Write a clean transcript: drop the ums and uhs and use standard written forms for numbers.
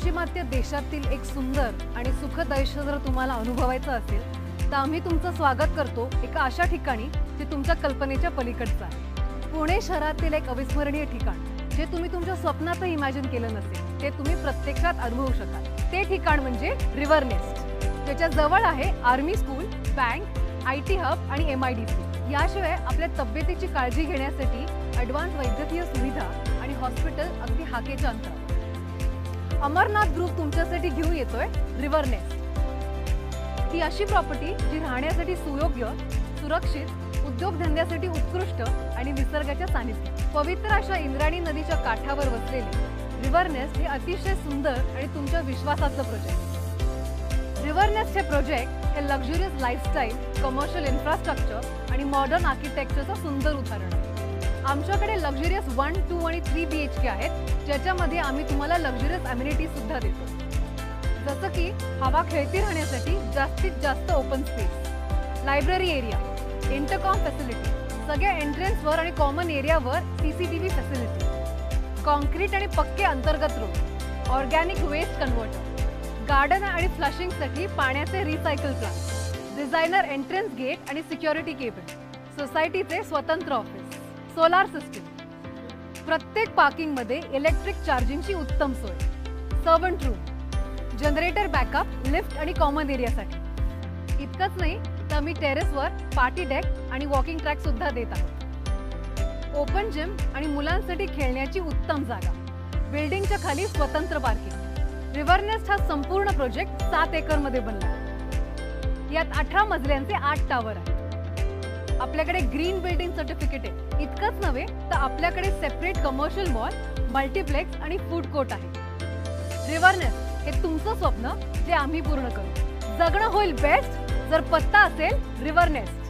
पाश्चिमात्य देशातील एक सुंदर आणि सुखद आयुष्य जर तुम्हाला अनुभवायचं असेल तर आम्ही तुमचं स्वागत करतो एका अशा ठिकाणी जे तुमच्या कल्पनेच्या पलीकडचं आहे। पुणे शहरातील एक अविस्मरणीय ठिकाण जे तुम्ही तुमच्या स्वप्नात इमॅजिन केलं नसेल ते तुम्ही प्रत्यक्षात अनुभवू शकाल। ते ठिकाण म्हणजे रिव्हर नेस्ट, ज्याच्या जवळ आहे army school, bank, IT hub आणि MIDC। याशिवाय आपल्या तब्येतीची काळजी घेण्यासाठी ॲडव्हान्स वैद्यकीय सुविधा आणि हॉस्पिटल अगदी हाकेच्या अंतरावर। अमरनाथ ग्रुप तुमच्यासाठी घेऊन येतोय रिव्हर नेस्ट। ही अशी प्रॉपर्टी जी राहण्यासाठी सुयोग्य, सुरक्षित, उद्योगधंद्यासाठी उत्कृष्ट आणि निसर्गाच्या सानिध्यात। पवित्र अशा इंद्रायणी नदीच्या काठावर वसलेले रिव्हर नेस्ट हे अतिशय सुंदर आणि तुमच्या विश्वासाचं प्रोजेक्ट। रिव्हर नेस्ट हे प्रोजेक्ट हे लक्झरियस लाईफस्टाईल, कमर्शियल इन्फ्रास्ट्रक्चर आणि मॉडर्न आर्किटेक्चरचं सुंदर उदाहरण आहे। आमच्याकडे लक्झरियस 1, 2 आणि 3 BHK आहेत, ज्याच्यामध्ये आम्ही तुम्हाला लक्झरियस अम्युनिटीज सुद्धा देतो, जसं की हवा खेळती राहण्यासाठी जास्तीत जास्त open space, library area, intercom facility, सगळ्या एंट्रन्सवर आणि कॉमन एरियावर CCTV फॅसिलिटी, कॉन्क्रीट आणि पक्के अंतर्गत road, organic waste converter, garden आणि फ्लशिंगसाठी पाण्याचे recycle plant, designer entrance gate आणि सिक्युरिटी केबल, सोसायटीचे स्वतंत्र ऑफिस, सोलार सिस्टम, प्रत्येक पार्किंग मध्ये इलेक्ट्रिक चार्जिंगची उत्तम सोय, servant room, generator backup, lift आणि कॉमन एरियासाठी। इतकंच नाही तर आम्ही टेरेसवर पार्टी डेक आणि वॉकिंग ट्रॅक सुद्धा देत आहोत। ओपन जिम आणि मुलांसाठी खेळण्याची उत्तम जागा, बिल्डिंगच्या खाली स्वतंत्र पार्किंग। रिव्हर नेस्ट हा संपूर्ण प्रोजेक्ट 7 एकर मध्ये बनला। यात 18 मजल्यांचे 8 टावर आहेत। आपल्याकडे ग्रीन बिल्डिंग सर्टिफिकेट आहे। इतकंच नव्हे तर आपल्याकडे सेपरेट कमर्शियल मॉल, मल्टीप्लेक्स आणि फूड कोर्ट आहे। रिव्हर नेस्ट हे तुमचं स्वप्न जे आम्ही पूर्ण करू। जगणं होईल बेस्ट जर पत्ता असेल रिव्हर नेस्ट।